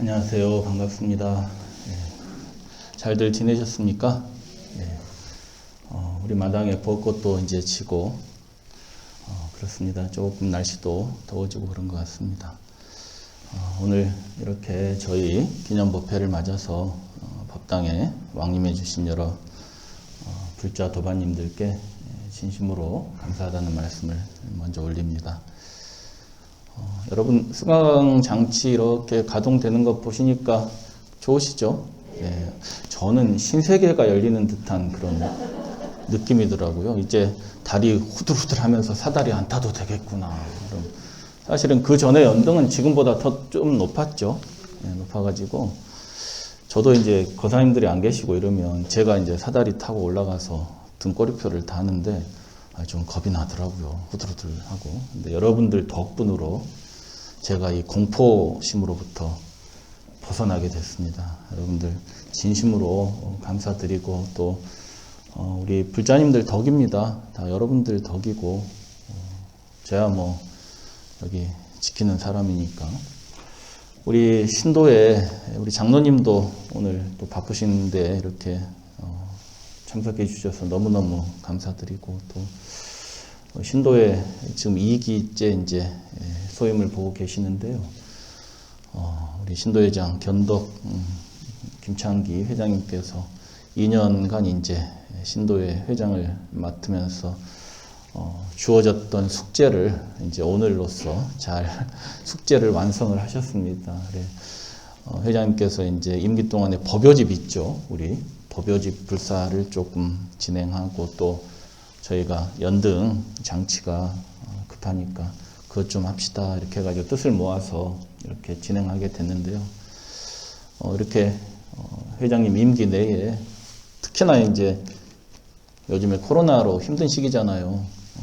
안녕하세요. 반갑습니다. 잘들 지내셨습니까? 우리 마당에 벚꽃도 이제 지고, 그렇습니다. 조금 날씨도 더워지고 그런 것 같습니다. 오늘 이렇게 저희 기념법회를 맞아서 법당에 왕림해 주신 여러 불자 도반님들께 진심으로 감사하다는 말씀을 먼저 올립니다. 여러분 수강 장치 이렇게 가동되는 거 보시니까 좋으시죠? 저는 신세계가 열리는 듯한 그런 느낌이더라고요. 이제 다리 후들후들하면서 사다리 안 타도 되겠구나. 사실은 그 전에 연등은 지금보다 더 좀 높았죠. 높아가지고 저도 이제 거사님들이 안 계시고 이러면 제가 이제 사다리 타고 올라가서 등꼬리표를 타는데 좀 겁이 나더라고요. 후들후들하고. 근데 여러분들 덕분으로 제가 이 공포심으로부터 벗어나게 됐습니다. 여러분들 진심으로 감사드리고 또 우리 불자님들 덕입니다. 다 여러분들 덕이고 제가 뭐 여기 지키는 사람이니까. 우리 신도에 우리 장로님도 오늘 또 바쁘신데 이렇게 참석해 주셔서 너무너무 감사드리고 또 신도에 지금 2기째 이제 소임을 보고 계시는데요. 우리 신도회장 견덕 김창기 회장님께서 2년간 이제 신도회 회장을 맡으면서 주어졌던 숙제를 이제 오늘로써 잘 숙제를 완성을 하셨습니다. 그래, 회장님께서 이제 임기 동안에 법요집 있죠. 우리 법요집 불사를 조금 진행하고 또 저희가 연등 장치가 급하니까 그것 좀 합시다 이렇게 해가지고 뜻을 모아서 이렇게 진행하게 됐는데요. 이렇게 회장님 임기 내에 특히나 이제 요즘에 코로나로 힘든 시기잖아요.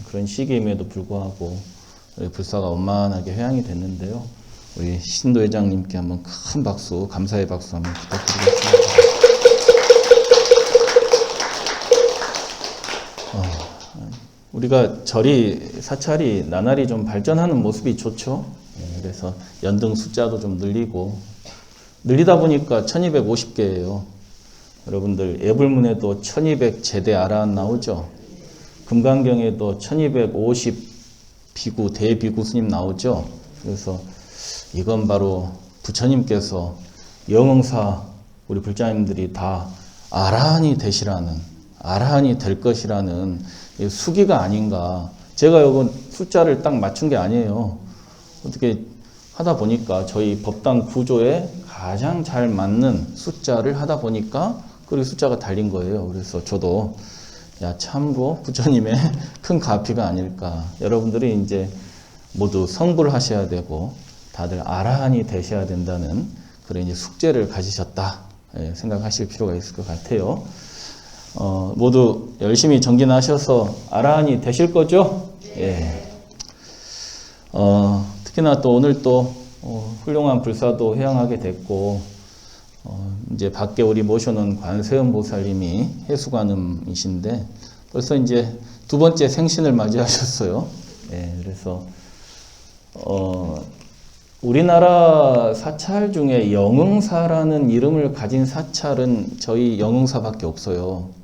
그런 시기임에도 불구하고 불사가 원만하게 회양이 됐는데요. 우리 신도 회장님께 한번 큰 박수, 감사의 박수 한번 부탁드리겠습니다. 우리가 사찰이 나날이 좀 발전하는 모습이 좋죠. 그래서 연등 숫자도 좀 늘리다 보니까 1250개예요. 여러분들 예불문에도 1200제대 아라한 나오죠. 금강경에도 1250 비구 대비구 스님 나오죠. 그래서 이건 바로 부처님께서 영흥사 우리 불자님들이 다 아라한이 될 것이라는 수기가 아닌가. 제가 이건 숫자를 딱 맞춘 게 아니에요. 어떻게 하다 보니까 저희 법당 구조에 가장 잘 맞는 숫자를 하다 보니까 그 숫자가 달린 거예요. 그래서 저도 참으로 부처님의 큰 가피가 아닐까. 여러분들이 이제 모두 성불 하셔야 되고 다들 아라한이 되셔야 된다는 그런 이제 숙제를 가지셨다 생각하실 필요가 있을 것 같아요. 모두 열심히 정진하셔서 아라한이 되실 거죠? 특히나 또 오늘 또 훌륭한 불사도 회양하게 됐고 이제 밖에 우리 모셔놓은 관세음 보살님이 해수관음이신데 벌써 이제 두 번째 생신을 맞이하셨어요. 그래서 우리나라 사찰 중에 영흥사라는 이름을 가진 사찰은 저희 영흥사밖에 없어요.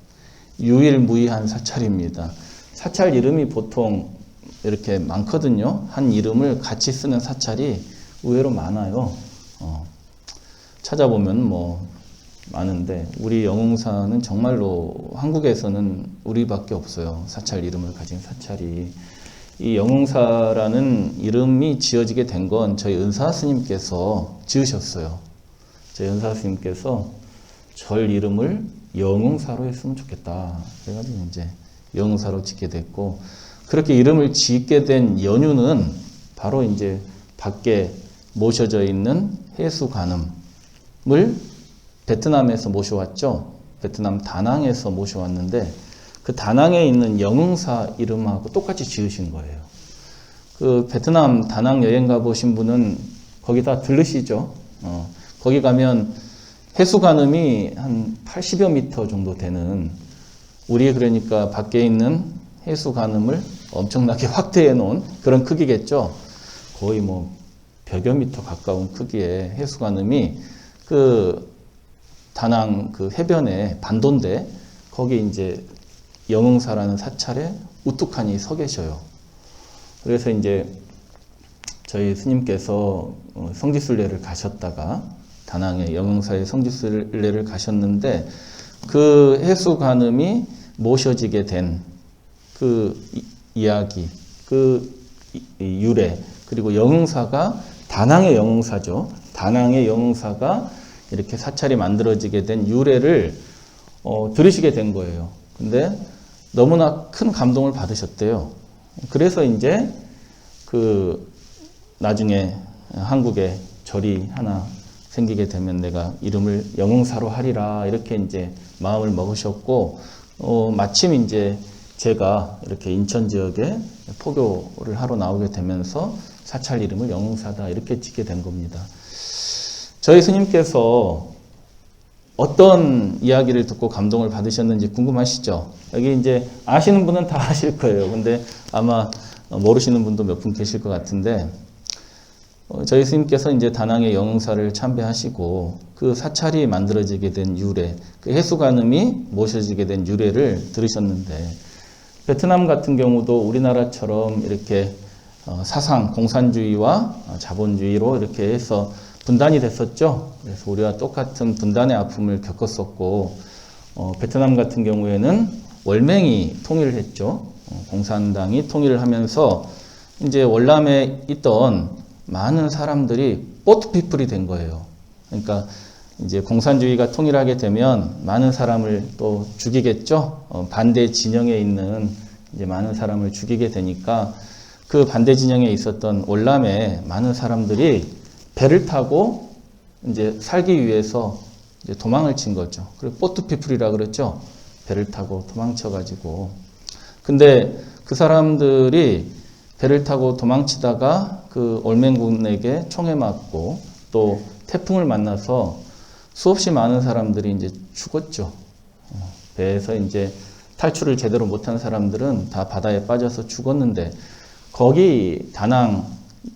유일무이한 사찰입니다. 사찰 이름이 보통 이렇게 많거든요. 한 이름을 같이 쓰는 사찰이 의외로 많아요. 찾아보면 뭐 많은데 우리 영흥사는 정말로 한국에서는 우리밖에 없어요. 사찰 이름을 가진 사찰이. 이 영흥사라는 이름이 지어지게 된 건 저희 은사 스님께서 지으셨어요. 저희 은사 스님께서 절 이름을 영흥사로 했으면 좋겠다. 그래가지고 이제 영흥사로 짓게 됐고 그렇게 이름을 짓게 된 연유는 바로 이제 밖에 모셔져 있는 해수관음을 베트남에서 모셔왔죠. 베트남 다낭에서 모셔왔는데 그 다낭에 있는 영흥사 이름하고 똑같이 지으신 거예요. 그 베트남 다낭 여행 가보신 분은 거기 다 들르시죠. 거기 가면 해수관음이 한 80여 미터 정도 되는 우리 그러니까 밖에 있는 해수관음을 엄청나게 확대해 놓은 그런 크기겠죠. 거의 뭐 100여 미터 가까운 크기의 해수관음이 그 다낭 그 해변에 반도인데 거기 이제 영흥사라는 사찰에 우뚝하니 서 계셔요. 그래서 이제 저희 스님께서 성지순례를 가셨다가 다낭의 영흥사의 성지순례를 가셨는데 그 해수관음이 모셔지게 된 그 이야기, 그 유래, 그리고 영흥사가 다낭의 영흥사죠. 다낭의 영흥사가 이렇게 사찰이 만들어지게 된 유래를 들으시게 된 거예요. 근데 너무나 큰 감동을 받으셨대요. 그래서 이제 그 나중에 한국에 절이 하나 생기게 되면 내가 이름을 영흥사로 하리라 이렇게 이제 마음을 먹으셨고 마침 이제 제가 이렇게 인천 지역에 포교를 하러 나오게 되면서 사찰 이름을 영흥사다 이렇게 짓게 된 겁니다. 저희 스님께서 어떤 이야기를 듣고 감동을 받으셨는지 궁금하시죠? 여기 이제 아시는 분은 다 아실 거예요. 근데 아마 모르시는 분도 몇 분 계실 것 같은데 저희 스님께서 이제 다낭의 영흥사를 참배하시고 그 사찰이 만들어지게 된 유래, 그 해수관음이 모셔지게 된 유래를 들으셨는데 베트남 같은 경우도 우리나라처럼 이렇게 사상, 공산주의와 자본주의로 이렇게 해서 분단이 됐었죠. 그래서 우리와 똑같은 분단의 아픔을 겪었었고 베트남 같은 경우에는 월맹이 통일을 했죠. 공산당이 통일을 하면서 이제 월남에 있던 많은 사람들이 보트피플이 된 거예요. 그러니까 이제 공산주의가 통일하게 되면 많은 사람을 또 죽이겠죠. 반대 진영에 있는 이제 많은 사람을 죽이게 되니까 그 반대 진영에 있었던 월남에 많은 사람들이 배를 타고 이제 살기 위해서 이제 도망을 친 거죠. 그리고 보트피플이라 그랬죠. 배를 타고 도망쳐가지고. 근데 그 사람들이 배를 타고 도망치다가 그 올맹군에게 총에 맞고 또 태풍을 만나서 수없이 많은 사람들이 이제 죽었죠. 배에서 이제 탈출을 제대로 못한 사람들은 다 바다에 빠져서 죽었는데 거기 다낭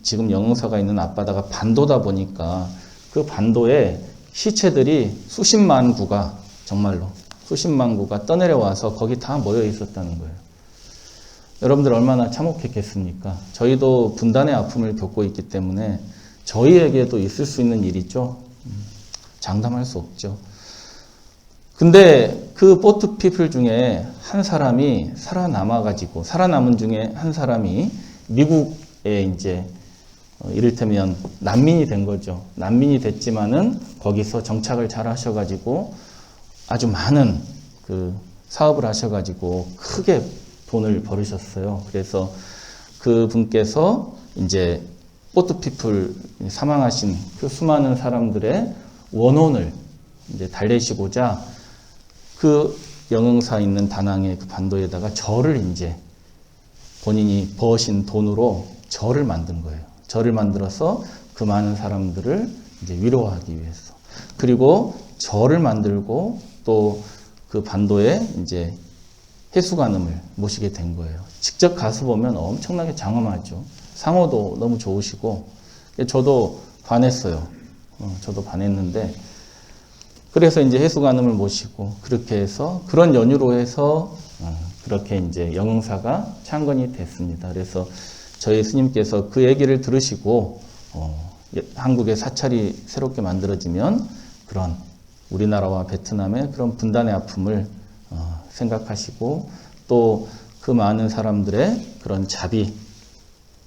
지금 영흥사가 있는 앞바다가 반도다 보니까 그 반도에 시체들이 수십만 구가 정말로 수십만 구가 떠내려와서 거기 다 모여 있었다는 거예요. 여러분들 얼마나 참혹했겠습니까? 저희도 분단의 아픔을 겪고 있기 때문에 저희에게도 있을 수 있는 일이죠. 장담할 수 없죠. 근데 그 보트피플 중에 한 사람이 살아남아가지고 살아남은 중에 한 사람이 미국에 이제 이를테면 난민이 된 거죠. 난민이 됐지만은 거기서 정착을 잘 하셔가지고 아주 많은 그 사업을 하셔가지고 크게 돈을 벌으셨어요. 그래서 그 분께서 이제 보트피플 사망하신 그 수많은 사람들의 원혼을 이제 달래시고자 그 영흥사 있는 다낭의 그 반도에다가 절을 이제 본인이 버신 돈으로 절을 만든 거예요. 절을 만들어서 그 많은 사람들을 이제 위로하기 위해서. 그리고 절을 만들고 또 그 반도에 이제 해수관음을 모시게 된 거예요. 직접 가서 보면 엄청나게 장엄하죠. 상호도 너무 좋으시고 저도 반했어요. 저도 반했는데 그래서 이제 해수관음을 모시고 그렇게 해서 그런 연유로 해서 그렇게 이제 영흥사가 창건이 됐습니다. 그래서 저희 스님께서 그 얘기를 들으시고 한국의 사찰이 새롭게 만들어지면 그런 우리나라와 베트남의 그런 분단의 아픔을 생각하시고 또 그 많은 사람들의 그런 자비,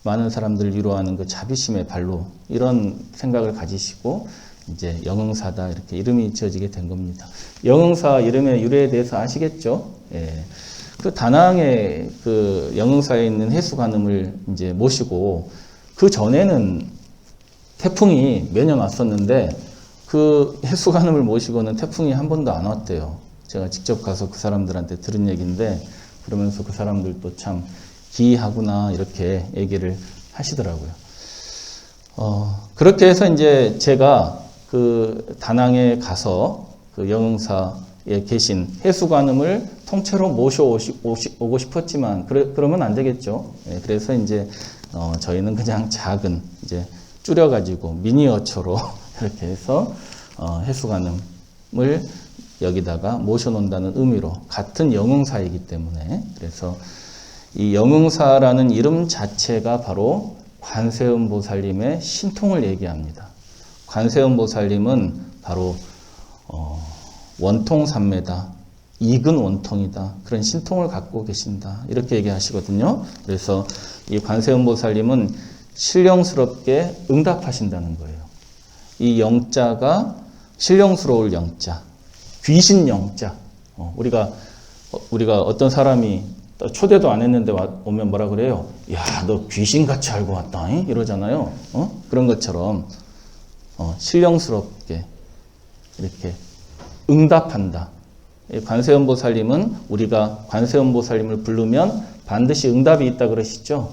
많은 사람들을 위로하는 그 자비심의 발로 이런 생각을 가지시고 이제 영흥사다 이렇게 이름이 지어지게 된 겁니다. 영흥사 이름의 유래에 대해서 아시겠죠? 예. 그 다낭의 그 영흥사에 있는 해수관음을 이제 모시고 그 전에는 태풍이 매년 왔었는데 그 해수관음을 모시고는 태풍이 한 번도 안 왔대요. 제가 직접 가서 그 사람들한테 들은 얘기인데 그러면서 그 사람들도 참 기이하구나 이렇게 얘기를 하시더라고요. 그렇게 해서 이제 제가 그 다낭에 가서 그 영흥사에 계신 해수관음을 통째로 모셔오고 싶었지만 그러면 안 되겠죠. 예, 그래서 이제 저희는 그냥 작은 이제 줄여가지고 미니어처로 이렇게 해서 해수관음을 여기다가 모셔놓는다는 의미로 같은 영흥사이기 때문에, 그래서 이 영흥사라는 이름 자체가 바로 관세음보살님의 신통을 얘기합니다. 관세음보살님은 바로 원통삼매다, 이근 원통이다, 그런 신통을 갖고 계신다, 이렇게 얘기하시거든요. 그래서 이 관세음보살님은 신령스럽게 응답하신다는 거예요. 이 영자가 신령스러울 영자, 귀신 영자. 우리가 어떤 사람이 초대도 안 했는데 오면 뭐라 그래요? 야, 너 귀신같이 알고 왔다, 이러잖아요. 그런 것처럼 신령스럽게 이렇게 응답한다. 관세음보살님은 우리가 관세음보살님을 부르면 반드시 응답이 있다 그러시죠.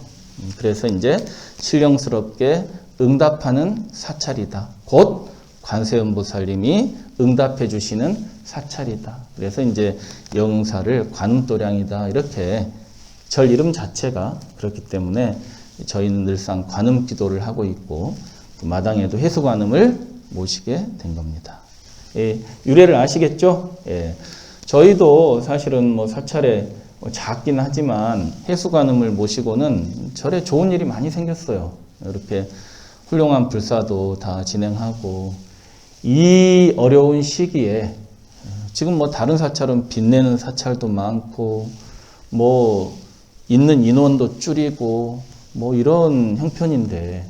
그래서 이제 신령스럽게 응답하는 사찰이다. 곧 관세음보살님이 응답해 주시는 사찰이다. 그래서 이제 영흥사를 관음도량이다, 이렇게 절 이름 자체가 그렇기 때문에 저희는 늘상 관음 기도를 하고 있고 마당에도 해수관음을 모시게 된 겁니다. 예, 유래를 아시겠죠? 예, 저희도 사실은 뭐 사찰에 작긴 하지만 해수관음을 모시고는 절에 좋은 일이 많이 생겼어요. 이렇게 훌륭한 불사도 다 진행하고, 이 어려운 시기에 지금 뭐 다른 사찰은 빚내는 사찰도 많고 뭐 있는 인원도 줄이고 뭐 이런 형편인데,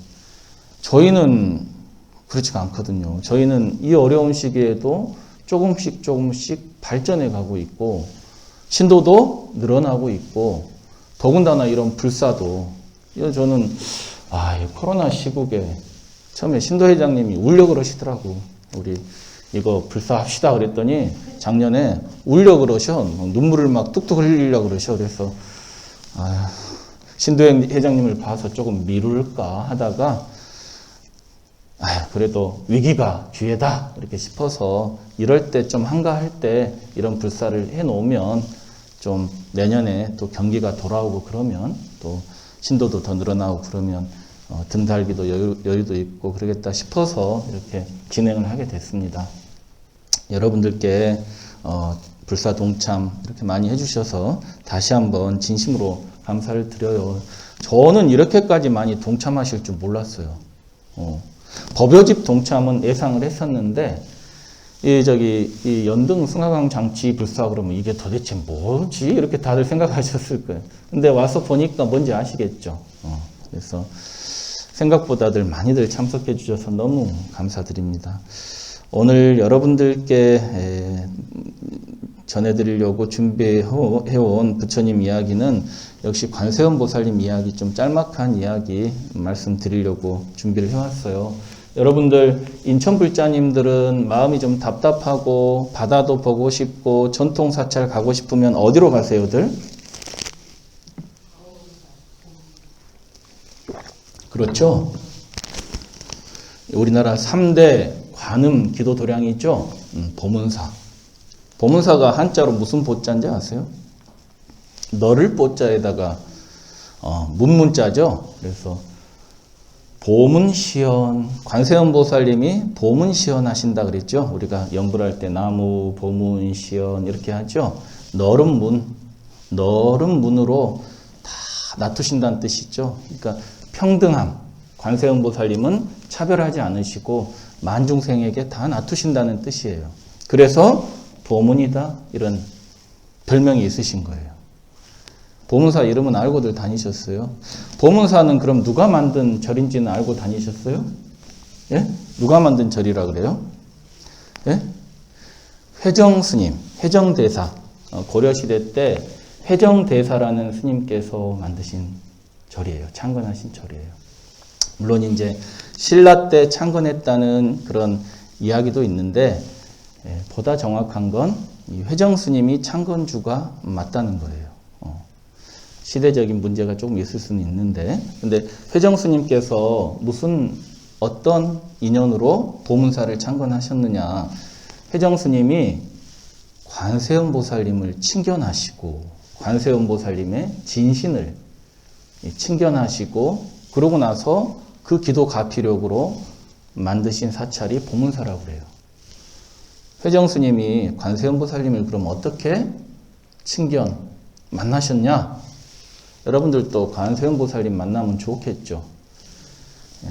저희는 그렇지가 않거든요. 저희는 이 어려운 시기에도 조금씩 발전해 가고 있고 신도도 늘어나고 있고, 더군다나 이런 불사도, 저는 이 코로나 시국에 처음에 신도회장님이 울려 그러시더라고. 우리 이거 불사합시다 그랬더니 작년에 울려 그러셔. 눈물을 막 뚝뚝 흘리려고 그러셔. 그래서 신도회장님을 봐서 조금 미룰까 하다가 그래도 위기가 기회다 이렇게 싶어서, 이럴 때 좀 한가할 때 이런 불사를 해놓으면 좀 내년에 또 경기가 돌아오고 그러면 또 신도도 더 늘어나고 그러면 등 달기도 여유도 있고 그러겠다 싶어서 이렇게 진행을 하게 됐습니다. 여러분들께 불사 동참 이렇게 많이 해주셔서 다시 한번 진심으로 감사를 드려요. 저는 이렇게까지 많이 동참하실 줄 몰랐어요. 법요집 동참은 예상을 했었는데, 이 연등 승하강 장치 불사 그러면 이게 도대체 뭐지? 이렇게 다들 생각하셨을 거예요. 근데 와서 보니까 뭔지 아시겠죠? 그래서 생각보다들 많이들 참석해 주셔서 너무 감사드립니다. 오늘 여러분들께 전해드리려고 준비해온 부처님 이야기는 역시 관세음보살님 이야기, 좀 짤막한 이야기 말씀드리려고 준비를 해왔어요. 여러분들 인천불자님들은 마음이 좀 답답하고 바다도 보고 싶고 전통사찰 가고 싶으면 어디로 가세요들? 그렇죠? 우리나라 3대 관음 기도 도량이 있죠? 보문사. 보문사가 한자로 무슨 보자인지 아세요? 너를 보자에다가 문문자죠. 그래서 보문시연, 관세음보살님이 보문시연 하신다 그랬죠. 우리가 연불할 때 나무 보문시연 이렇게 하죠. 너른 문으로 다 놔두신다는 뜻이죠. 그러니까 평등함, 관세음보살님은 차별하지 않으시고 만중생에게 다 놔두신다는 뜻이에요. 그래서 보문이다, 이런 별명이 있으신 거예요. 보문사 이름은 알고들 다니셨어요? 보문사는 그럼 누가 만든 절인지는 알고 다니셨어요? 예? 누가 만든 절이라 그래요? 예? 회정스님, 회정대사. 고려시대 때 회정대사라는 스님께서 만드신 절이에요. 창건하신 절이에요. 물론 이제 신라 때 창건했다는 그런 이야기도 있는데, 보다 정확한 건 이 회정스님이 창건주가 맞다는 거예요. 시대적인 문제가 조금 있을 수는 있는데, 근데 회정스님께서 어떤 인연으로 보문사를 창건하셨느냐. 회정스님이 관세음보살님을 친견하시고 관세음보살님의 진신을 친견하시고, 그러고 나서 그 기도 가피력으로 만드신 사찰이 보문사라고 그래요. 회정스님이 관세음보살님을 그럼 어떻게 친견 만나셨냐? 여러분들도 관세음보살님 만나면 좋겠죠.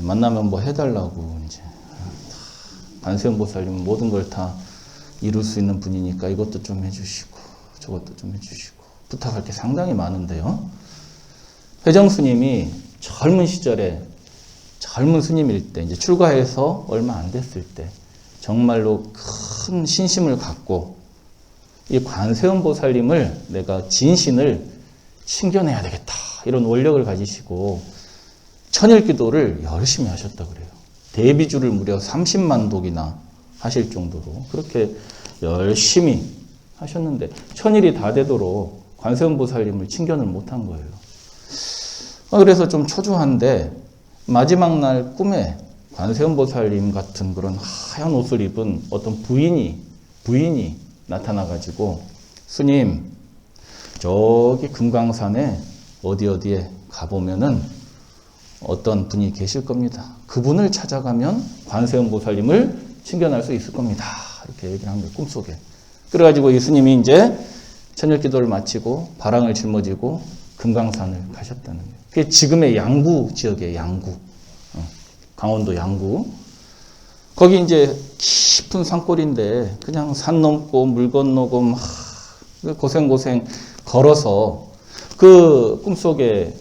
만나면 뭐 해달라고 이제 관세음보살님은 모든 걸 다 이룰 수 있는 분이니까 이것도 좀 해주시고 저것도 좀 해주시고 부탁할 게 상당히 많은데요. 회정스님이 젊은 시절에 젊은 스님일 때 이제 출가해서 얼마 안 됐을 때 정말로 큰 신심을 갖고 이 관세음보살님을 내가 진신을 친견해야 되겠다 이런 원력을 가지시고 천일기도를 열심히 하셨다 그래요. 대비주를 무려 30만 독이나 하실 정도로 그렇게 열심히 하셨는데 천일이 다 되도록 관세음보살님을 친견을 못한 거예요. 그래서 좀 초조한데 마지막 날 꿈에 관세음보살님 같은 그런 하얀 옷을 입은 어떤 부인이 나타나가지고 스님 저기 금강산에 어디에 가보면은 어떤 분이 계실 겁니다. 그분을 찾아가면 관세음보살님을 친견할 수 있을 겁니다. 이렇게 얘기를 한 거예요. 꿈속에. 그래가지고 이 스님이 이제 천일기도를 마치고 바랑을 짊어지고 금강산을 가셨다는 거예요. 그게 지금의 양구 지역이에요. 양구. 강원도 양구. 거기 이제 깊은 산골인데 그냥 산 넘고 물 건너고 막 고생 걸어서 그 꿈속에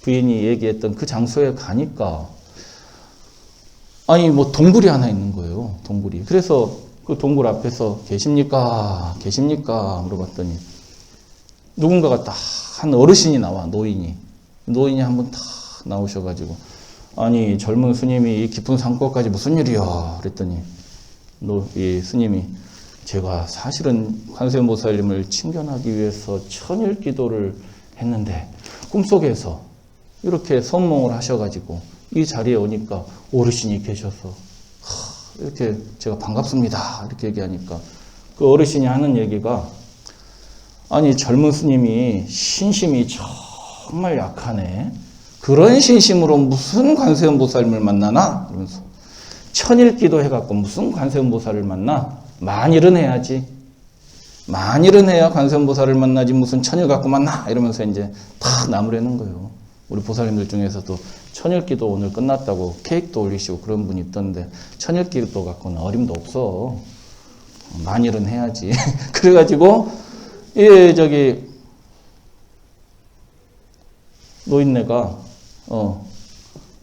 부인이 얘기했던 그 장소에 가니까 아니 뭐 동굴이 하나 있는 거예요. 동굴이. 그래서 그 동굴 앞에서 계십니까 물어봤더니 누군가가 딱 한 어르신이 나와. 노인이 한 분 딱 나오셔가지고 아니 젊은 스님이 이 깊은 산골까지 무슨 일이야 그랬더니 이 스님이 제가 사실은 관세음보살님을 친견하기 위해서 천일기도를 했는데 꿈속에서 이렇게 선몽을 하셔가지고 이 자리에 오니까 어르신이 계셔서 이렇게 제가 반갑습니다 이렇게 얘기하니까 그 어르신이 하는 얘기가 아니 젊은 스님이 신심이 정말 약하네. 그런 신심으로 무슨 관세음보살님을 만나나? 그러면서 천일기도 해갖고 무슨 관세음보살을 만나? 만일은 해야지. 만일은 해야 관세음보살을 만나지 무슨 천일 갖고 만나? 이러면서 이제 탁 나무라는 거예요. 우리 보살님들 중에서도 천일기도 오늘 끝났다고 케이크도 올리시고 그런 분이 있던데 천일기도 갖고는 어림도 없어. 만일은 해야지. 그래가지고 저기 노인네가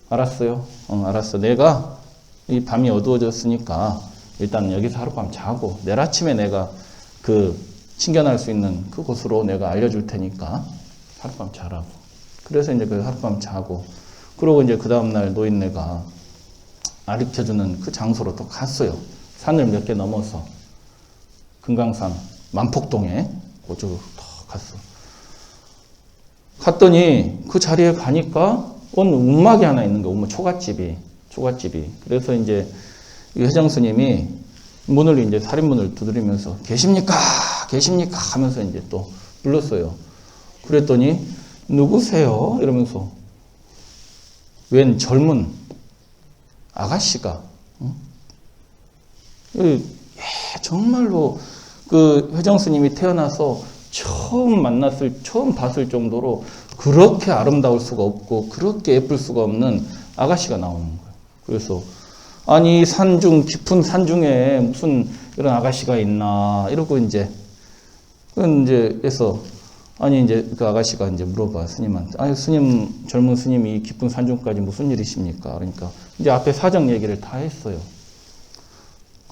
알았어요. 알았어. 내가 이 밤이 어두워졌으니까 일단 여기서 하룻밤 자고 내일 아침에 내가 그 친견할 수 있는 그곳으로 내가 알려줄 테니까 하룻밤 자라고. 그래서 이제 그 하룻밤 자고 그러고 이제 그 다음날 노인네가 가르쳐주는 그 장소로 또 갔어요. 산을 몇 개 넘어서 금강산 만폭동에 그쪽으로 갔어. 갔더니 그 자리에 가니까 어느 움막이 하나 있는 거야. 초가집이. 그래서 이제 이 회장스님이 문을 이제 살인문을 두드리면서 계십니까 하면서 이제 또 불렀어요. 그랬더니 누구세요? 이러면서 웬 젊은 아가씨가 정말로 그 회장스님이 태어나서 처음 봤을 정도로 그렇게 아름다울 수가 없고 그렇게 예쁠 수가 없는 아가씨가 나오는 거예요. 그래서 아니 깊은 산중에 무슨 이런 아가씨가 있나 이러고 이제 해서 아니 이제 그 아가씨가 이제 물어봐 스님한테 아니 스님 젊은 스님이 깊은 산중까지 무슨 일이십니까? 그러니까 이제 앞에 사정 얘기를 다 했어요.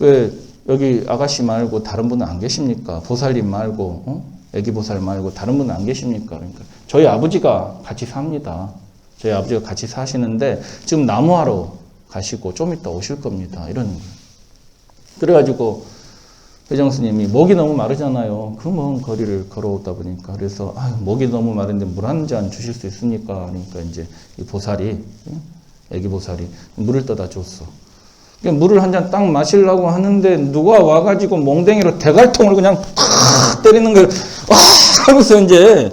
왜 여기 아가씨 말고 다른 분은 안 계십니까? 보살님 말고 애기보살 말고 다른 분은 안 계십니까? 그러니까 저희 아버지가 같이 삽니다. 저희 아버지가 같이 사시는데 지금 나무하러 가시고 좀 이따 오실 겁니다. 이러는 거예요. 그래가지고 회장스님이 목이 너무 마르잖아요. 그 먼 거리를 걸어오다 보니까 그래서 목이 너무 마른데 물 한 잔 주실 수 있습니까? 그러니까 이제 이 보살이 애기보살이 물을 떠다 줬어. 물을 한 잔 딱 마시려고 하는데 누가 와가지고 몽댕이로 대갈통을 그냥 탁 때리는 걸 하면서 이제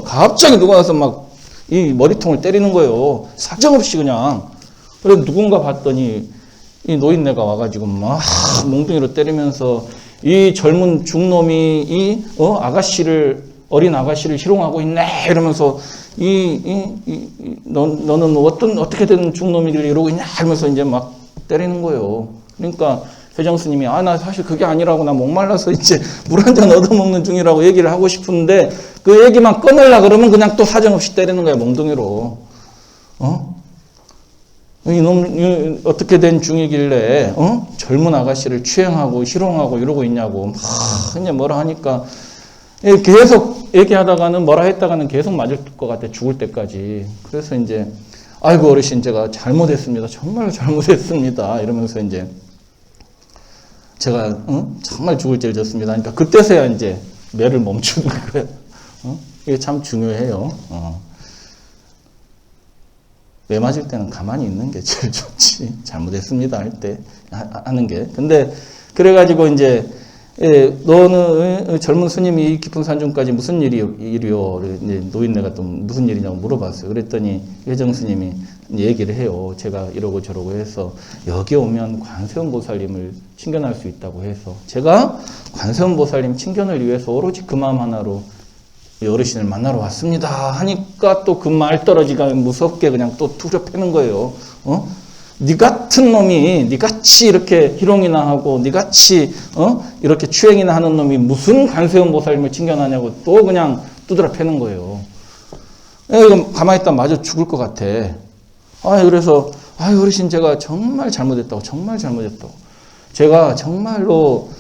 갑자기 누가 와서 막 이 머리통을 때리는 거예요. 사정없이 그냥 그래서 누군가 봤더니 이 노인네가 와가지고 막 몽둥이로 때리면서 이 젊은 중놈이 이 어린 아가씨를 희롱하고 있네 이러면서 너는 어떻게 된 중놈이길 이러고 있냐 하면서 이제 막 때리는 거예요. 그러니까 회장 스님이 나 사실 그게 아니라고 나 목말라서 이제 물 한 잔 얻어먹는 중이라고 얘기를 하고 싶은데 그 얘기만 꺼내려 그러면 그냥 또 사정없이 때리는 거야, 몽둥이로. 이놈 어떻게 된 중이길래 젊은 아가씨를 추행하고 희롱하고 이러고 있냐고 막 이제 뭐라 하니까 계속 얘기하다가는 뭐라 했다가는 계속 맞을 것 같아, 죽을 때까지. 그래서 이제 아이고 어르신 제가 잘못했습니다, 정말 잘못했습니다 이러면서 이제 제가 정말 죽을 죄를 졌습니다. 그러니까 그때서야 이제 매를 멈추는 거예요. 이게 참 중요해요. 매 맞을 때는 가만히 있는 게 제일 좋지. 잘못했습니다 할 때 하는 게. 근데 그래가지고 이제 너는 젊은 스님이 깊은 산중까지 무슨 일이요? 이제 노인네가 또 무슨 일이냐고 물어봤어요. 그랬더니 회정 스님이 얘기를 해요. 제가 이러고 저러고 해서 여기 오면 관세음 보살님을 친견할 수 있다고 해서 제가 관세음 보살님 친견을 위해서 오로지 그 마음 하나로 어르신을 만나러 왔습니다 하니까 또 그 말 떨어지가 무섭게 그냥 또 두려 패는 거예요. 네 같은 놈이 네같이 이렇게 희롱이나 하고 네같이 이렇게 추행이나 하는 놈이 무슨 관세음 보살님을 친견하냐고 또 그냥 두드려 패는 거예요. 가만히 있다 마저 죽을 것 같아. 그래서 어르신 제가 정말 잘못했다고, 정말 잘못했다고. 제가 정말로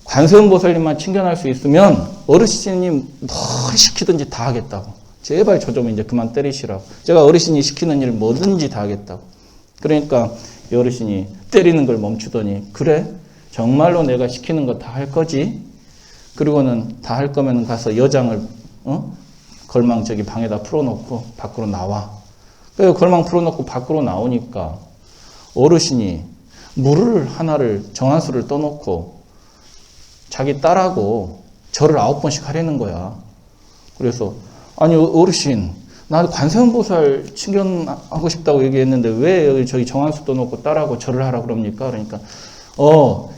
관세음 보살님만 친견할 수 있으면 어르신이 뭘 시키든지 다 하겠다고. 제발 저 좀 이제 그만 때리시라고. 제가 어르신이 시키는 일 뭐든지 다 하겠다고. 그러니까 이 어르신이 때리는 걸 멈추더니 그래? 정말로 내가 시키는 거 다 할 거지? 그리고는 다 할 거면 가서 여장을 걸망 저기 방에다 풀어놓고 밖으로 나와. 그래서 걸망 풀어놓고 밖으로 나오니까 어르신이 물을 하나를 정한수를 떠놓고 자기 딸하고 절을 9번씩 하려는 거야. 그래서 아니 어르신 나 관세음보살 친견하고 싶다고 얘기했는데 왜 여기 저기 정한수 떠놓고 딸하고 절을 하라 그럽니까? 그러니까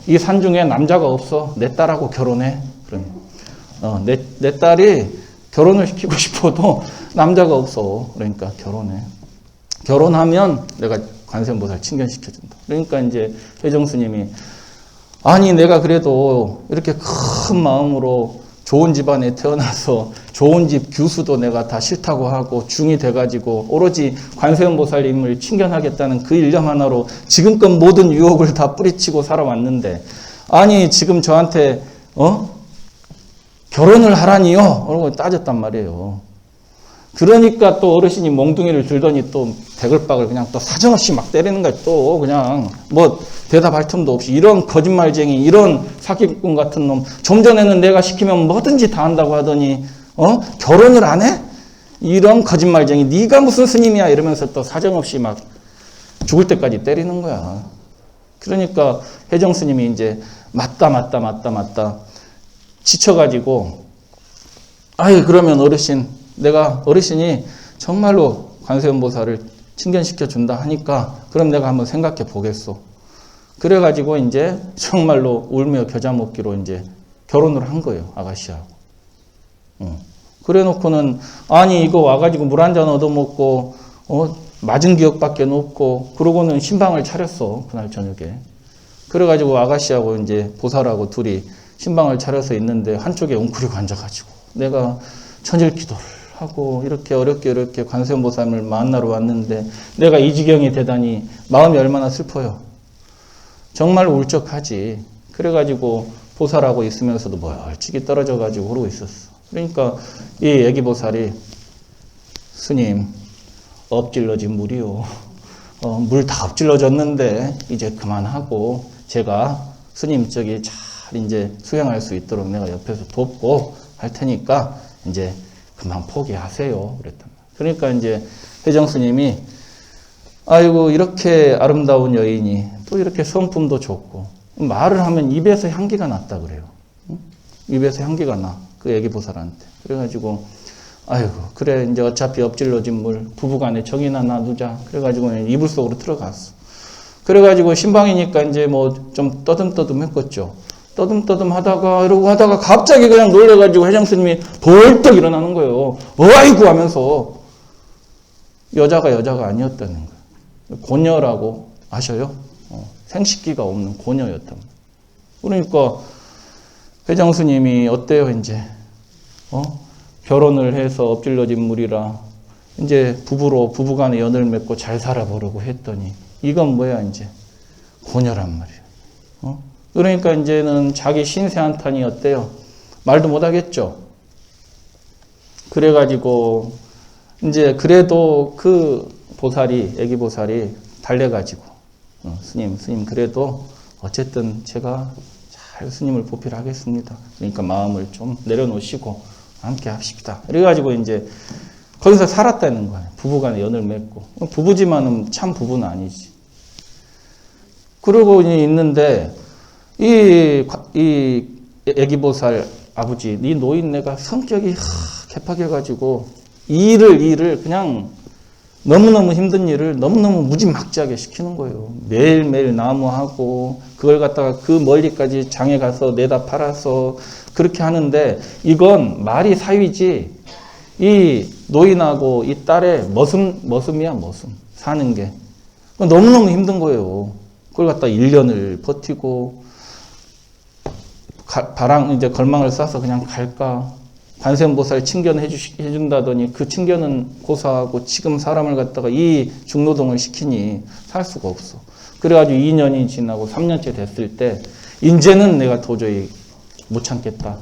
이 산중에 남자가 없어. 내 딸하고 결혼해. 그러면 내 딸이 결혼을 시키고 싶어도 남자가 없어. 그러니까 결혼해. 결혼하면 내가 관세음보살 친견시켜준다. 그러니까 이제 회정스님이 아니 내가 그래도 이렇게 큰 마음으로 좋은 집안에 태어나서 좋은 집 교수도 내가 다 싫다고 하고 중이 돼가지고 오로지 관세음보살님을 친견하겠다는 그 일념 하나로 지금껏 모든 유혹을 다 뿌리치고 살아왔는데 아니 지금 저한테 결혼을 하라니요? 라고 따졌단 말이에요. 그러니까 또 어르신이 몽둥이를 들더니 또 대글박을 그냥 또 사정없이 막 때리는 거야. 또 그냥 뭐 대답할 틈도 없이 이런 거짓말쟁이, 이런 사기꾼 같은 놈. 좀 전에는 내가 시키면 뭐든지 다 한다고 하더니 결혼을 안 해? 이런 거짓말쟁이. 네가 무슨 스님이야? 이러면서 또 사정없이 막 죽을 때까지 때리는 거야. 그러니까 혜정 스님이 이제 맞다 지쳐가지고 그러면 어르신이 정말로 관세음보살을 친견시켜 준다 하니까 그럼 내가 한번 생각해 보겠소. 그래가지고 이제 정말로 울며 겨자 먹기로 이제 결혼을 한 거예요, 아가씨하고. 그래 놓고는 아니 이거 와가지고 물 한 잔 얻어먹고 맞은 기억밖에 없고 그러고는 신방을 차렸어, 그날 저녁에. 그래가지고 아가씨하고 이제 보살하고 둘이 신방을 차려서 있는데 한쪽에 웅크리고 앉아가지고 내가 천일 기도를 하고 이렇게 어렵게 관세음보살을 만나러 왔는데 내가 이 지경이 되다니 마음이 얼마나 슬퍼요. 정말 울적하지. 그래가지고 보살하고 있으면서도 멀찍이 떨어져가지고 그러고 있었어. 그러니까 이 애기보살이 스님 엎질러진 물이요. 물 다 엎질러졌는데 이제 그만하고 제가 스님 잘 이제 수행할 수 있도록 내가 옆에서 돕고 할 테니까 이제 그만 포기하세요. 그랬단 말이에요. 그러니까 이제 회정 스님이 아이고 이렇게 아름다운 여인이 또 이렇게 성품도 좋고 말을 하면 입에서 향기가 났다 그래요. 입에서 향기가 나. 그 애기보살한테. 그래가지고 아이고 그래 이제 어차피 엎질러진 물 부부간에 정이나 나누자. 그래가지고 이불 속으로 들어갔어. 그래가지고 신방이니까 이제 뭐 좀 떠듬떠듬했겠죠. 떠듬떠듬 하다가 이러고 하다가 갑자기 그냥 놀래가지고 회장 스님이 벌떡 일어나는 거예요. 어이구 하면서 여자가 아니었다는 거예요. 고녀라고 아셔요? 생식기가 없는 고녀였단 말이에요. 그러니까 회장 스님이 어때요 이제? 결혼을 해서 엎질러진 물이라 이제 부부간에 연을 맺고 잘 살아보려고 했더니 이건 뭐야 이제 고녀란 말이에요. 그러니까 이제는 자기 신세 한탄이 어때요? 말도 못하겠죠. 그래가지고 이제 그래도 그 보살이 애기 보살이 달래가지고 스님 그래도 어쨌든 제가 잘 스님을 보필하겠습니다. 그러니까 마음을 좀 내려놓으시고 함께 합시다. 그래가지고 이제 거기서 살았다는 거예요. 부부간에 연을 맺고. 부부지만은 참 부부는 아니지. 그러고 있는데 이 애기보살 아버지, 이 노인네가 성격이 개팍해가지고 일을 그냥 너무너무 힘든 일을 너무너무 무지막지하게 시키는 거예요. 매일매일 나무하고 그걸 갖다가 그 멀리까지 장에 가서 내다 팔아서 그렇게 하는데 이건 말이 사위지 이 노인하고 이 딸의 머슴이야 머슴 사는 게 너무너무 힘든 거예요. 그걸 갖다 1년을 버티고 이제 걸망을 싸서 그냥 갈까 관세음보살 친견 해준다더니 그 친견은 고사하고 지금 사람을 갖다가 이 중노동을 시키니 살 수가 없어. 그래가지고 2년이 지나고 3년째 됐을 때 이제는 내가 도저히 못 참겠다.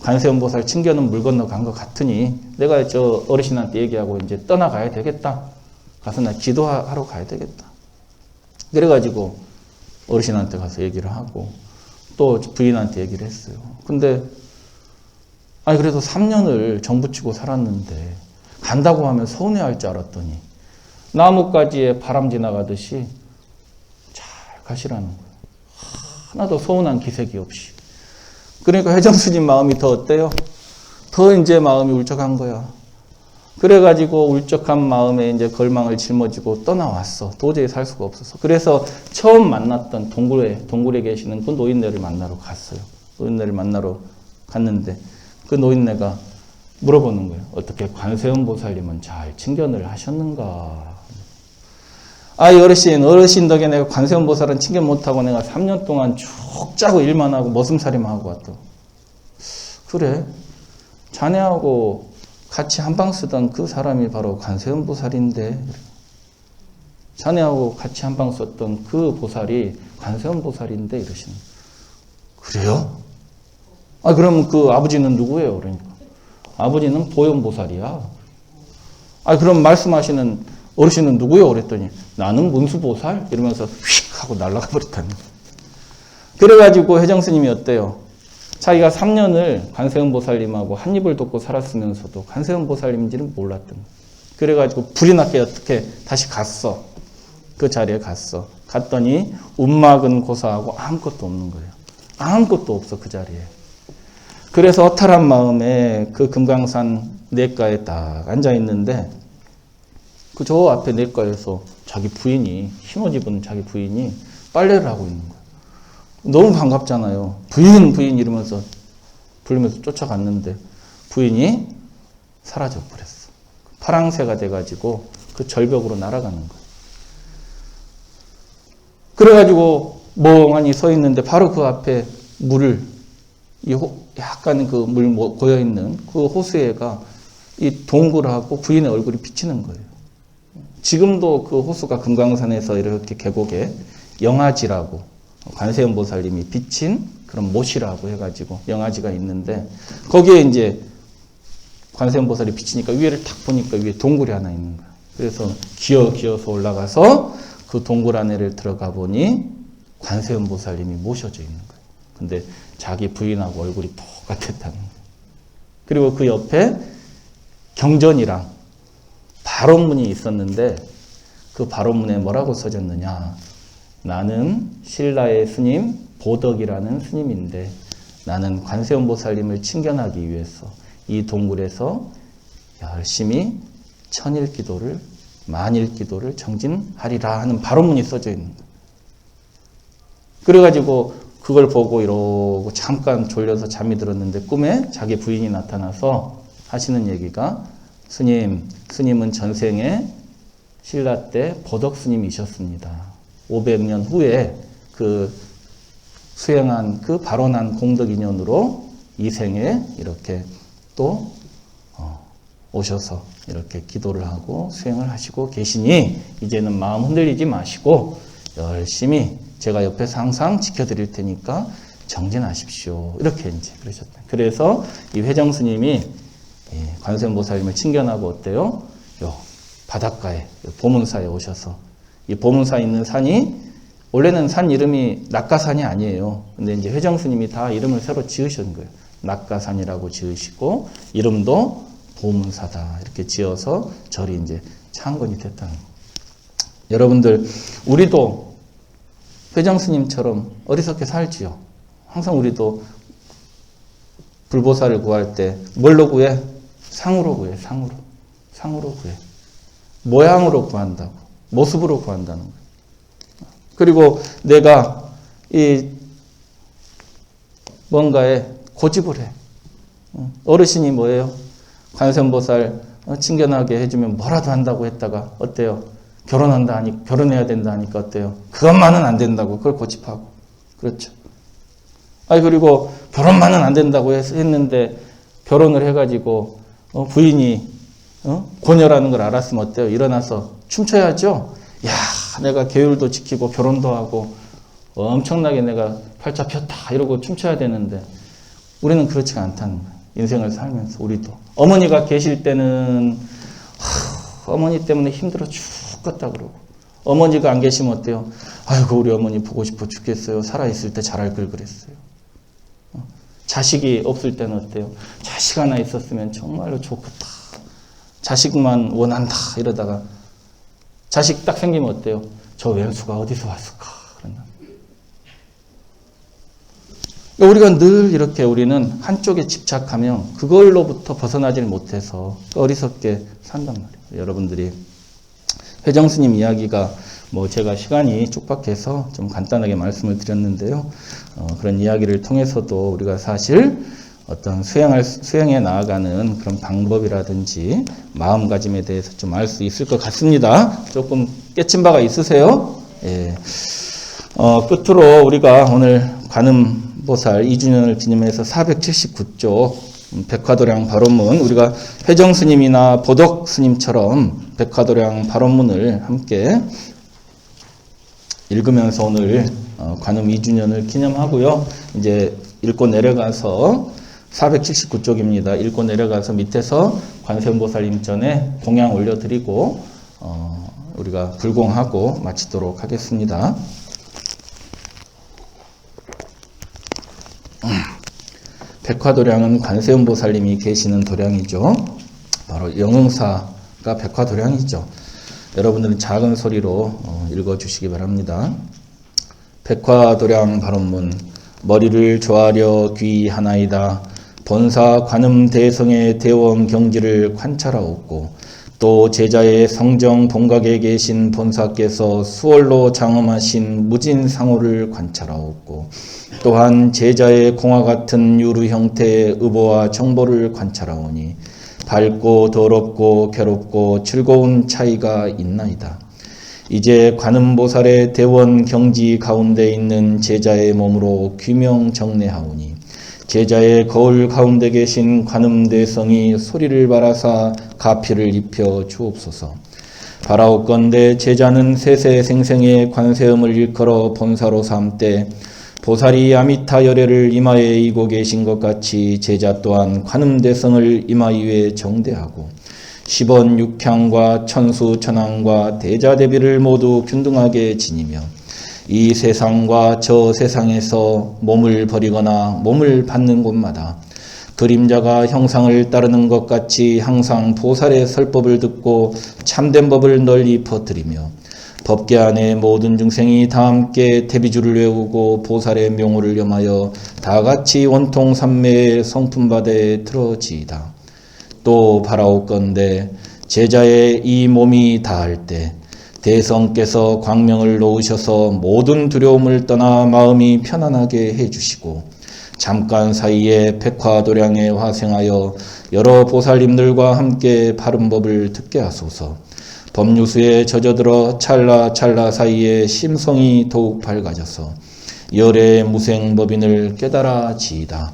관세음보살 친견은 물 건너 간 것 같으니 내가 저 어르신한테 얘기하고 이제 떠나가야 되겠다. 가서 나 기도하러 가야 되겠다. 그래가지고 어르신한테 가서 얘기를 하고 또 부인한테 얘기를 했어요. 근데 아니 그래도 3년을 정부치고 살았는데 간다고 하면 서운해할 줄 알았더니 나뭇가지에 바람 지나가듯이 잘 가시라는 거예요. 하나도 서운한 기색이 없이. 그러니까 회장스님 마음이 더 어때요? 더 이제 마음이 울적한 거야. 그래가지고 울적한 마음에 이제 걸망을 짊어지고 떠나왔어. 도저히 살 수가 없어서. 그래서 처음 만났던 동굴에 계시는 그 노인네를 만나러 갔어요. 노인네를 만나러 갔는데 그 노인네가 물어보는 거예요. 어떻게 관세음보살님은 잘 친견을 하셨는가? 아, 어르신 덕에 내가 관세음보살은 친견 못하고 내가 3년 동안 쭉 짜고 일만 하고 머슴살이만 하고 왔다. 그래? 자네하고 같이 한방 쓰던 그 사람이 바로 관세음보살인데 자네하고 같이 한방 썼던 그 보살이 관세음보살인데 이러시는 그래요? 아 그럼 그 아버지는 누구예요? 그러니까 아버지는 보현보살이야. 아 그럼 말씀하시는 어르신은 누구예요? 그랬더니 나는 문수보살 이러면서 휙 하고 날아가 버렸다는 거예요. 그래가지고 회장스님이 어때요? 자기가 3년을 관세음보살님하고 한 입을 돕고 살았으면서도 관세음보살님인지는 몰랐던 거예요. 그래가지고 불이 났게 어떻게 다시 갔어. 그 자리에 갔어. 갔더니 움막은 고사하고 아무것도 없는 거예요. 아무것도 없어 그 자리에. 그래서 허탈한 마음에 그 금강산 냇가에 딱 앉아 있는데 그 저 앞에 냇가에서 자기 부인이 흰옷 입은 자기 부인이 빨래를 하고 있는 거예요. 너무 반갑잖아요. 부인 이러면서 부르면서 쫓아갔는데 부인이 사라져 버렸어. 파랑새가 돼가지고 그 절벽으로 날아가는 거예요. 그래가지고 멍하니 서 있는데 바로 그 앞에 물을 약간 그 물 고여 있는 그 호수에가 이 동굴하고 부인의 얼굴이 비치는 거예요. 지금도 그 호수가 금강산에서 이렇게 계곡에 영아지라고 관세음보살님이 비친 그런 못이라고 해가지고 영아지가 있는데 거기에 이제 관세음보살이 비치니까 위에를 탁 보니까 위에 동굴이 하나 있는 거예요. 그래서 기어서 올라가서 그 동굴 안에를 들어가 보니 관세음보살님이 모셔져 있는 거예요. 근데 자기 부인하고 얼굴이 똑같았다는 거예요. 그리고 그 옆에 경전이랑 발원문이 있었는데 그 발원문에 뭐라고 써졌느냐. 나는 신라의 스님 보덕이라는 스님인데 나는 관세음보살님을 친견하기 위해서 이 동굴에서 열심히 천일 기도를 만일 기도를 정진하리라 하는 발언문이 써져 있는 거예요. 그래가지고 그걸 보고 이러고 잠깐 졸려서 잠이 들었는데 꿈에 자기 부인이 나타나서 하시는 얘기가 스님은 전생에 신라 때 보덕 스님이셨습니다. 500년 후에 그 수행한 그 발언한 공덕 인연으로 이 생에 이렇게 또 오셔서 이렇게 기도를 하고 수행을 하시고 계시니 이제는 마음 흔들리지 마시고 열심히 제가 옆에서 항상 지켜드릴 테니까 정진하십시오. 이렇게 이제 그러셨다. 그래서 이 회정 스님이 관세음보살님을 친견하고 어때요? 요 바닷가에 보문사에 오셔서 이 보문사에 있는 산이 원래는 산 이름이 낙가산이 아니에요. 근데 이제 회정 스님이 다 이름을 새로 지으신 거예요. 낙가산이라고 지으시고 이름도 보문사다 이렇게 지어서 절이 이제 창건이 됐다는 거예요. 여러분들 우리도 회정 스님처럼 어리석게 살지요. 항상 우리도 불보살을 구할 때 뭘로 구해? 상으로 구해. 상으로 구해. 모양으로 구한다고. 모습으로 구한다는 거예요. 그리고 내가 이 뭔가에 고집을 해. 어르신이 뭐예요? 관세음보살 친견하게 해주면 뭐라도 한다고 했다가 어때요? 결혼해야 된다 하니까 어때요? 그것만은 안 된다고 그걸 고집하고. 그렇죠. 그리고 결혼만은 안 된다고 했는데 결혼을 해가지고 부인이 고녀라는 걸 알았으면 어때요? 일어나서 춤춰야죠. 야, 내가 계율도 지키고 결혼도 하고 엄청나게 내가 팔자 폈다 이러고 춤춰야 되는데 우리는 그렇지가 않다는 거예요. 인생을 살면서 우리도 어머니가 계실 때는 어머니 때문에 힘들어 죽겠다 그러고 어머니가 안 계시면 어때요? 아이고 우리 어머니 보고 싶어 죽겠어요. 살아있을 때 잘할 걸 그랬어요. 자식이 없을 때는 어때요? 자식 하나 있었으면 정말로 좋겠다. 자식만 원한다 이러다가 자식 딱 생기면 어때요? 저 왼수가 어디서 왔을까? 그런다. 우리가 늘 이렇게 우리는 한쪽에 집착하면 그걸로부터 벗어나질 못해서 어리석게 산단 말이에요. 여러분들이 회정스님 이야기가 제가 시간이 촉박해서 좀 간단하게 말씀을 드렸는데요. 그런 이야기를 통해서도 우리가 사실 어떤 수행에 나아가는 그런 방법이라든지 마음가짐에 대해서 좀 알 수 있을 것 같습니다. 조금 깨친 바가 있으세요? 예. 끝으로 우리가 오늘 관음보살 2주년을 기념해서 479쪽 백화도량 발언문, 우리가 회정스님이나 보덕스님처럼 백화도량 발언문을 함께 읽으면서 오늘 관음 2주년을 기념하고요. 이제 읽고 내려가서 479쪽입니다. 읽고 내려가서 밑에서 관세음보살 임전에 공양 올려드리고 우리가 불공하고 마치도록 하겠습니다. 백화도량은 관세음보살님이 계시는 도량이죠. 바로 영흥사가 백화도량이죠. 여러분들은 작은 소리로 읽어주시기 바랍니다. 백화도량 발언문. 머리를 조아려 귀하나이다. 본사 관음 대성의 대원 경지를 관찰하옵고 또 제자의 성정 본각에 계신 본사께서 수월로 장엄하신 무진상호를 관찰하옵고 또한 제자의 공화 같은 유루 형태의 의보와 정보를 관찰하오니 밝고 더럽고 괴롭고 즐거운 차이가 있나이다. 이제 관음보살의 대원 경지 가운데 있는 제자의 몸으로 귀명 정례하오니 제자의 거울 가운데 계신 관음대성이 소리를 바라사 가피를 입혀 주옵소서. 바라옵건대 제자는 세세생생의 관세음을 일컬어 본사로 삼때 보살이 아미타 열애를 이마에 이고 계신 것 같이 제자 또한 관음대성을 이마 위에 정대하고 10원 육향과 천수 천왕과 대자대비를 모두 균등하게 지니며 이 세상과 저 세상에서 몸을 버리거나 몸을 받는 곳마다 그림자가 형상을 따르는 것 같이 항상 보살의 설법을 듣고 참된 법을 널리 퍼뜨리며 법계 안에 모든 중생이 다 함께 대비주를 외우고 보살의 명호를 염하여 다같이 원통삼매의 성품바다에 들어지이다. 또 바라옵건대 제자의 이 몸이 다할 때 대성께서 광명을 놓으셔서 모든 두려움을 떠나 마음이 편안하게 해주시고 잠깐 사이에 백화도량에 화생하여 여러 보살님들과 함께 바른 법을 듣게 하소서. 법류수에 젖어들어 찰나찰나 사이에 심성이 더욱 밝아져서 열의 무생법인을 깨달아지이다.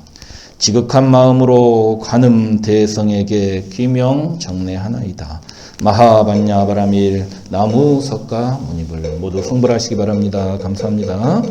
지극한 마음으로 관음 대성에게 귀명 정례하나이다. 마하반야바라밀 나무 석가 문입을 모두 성불하시기 바랍니다. 감사합니다.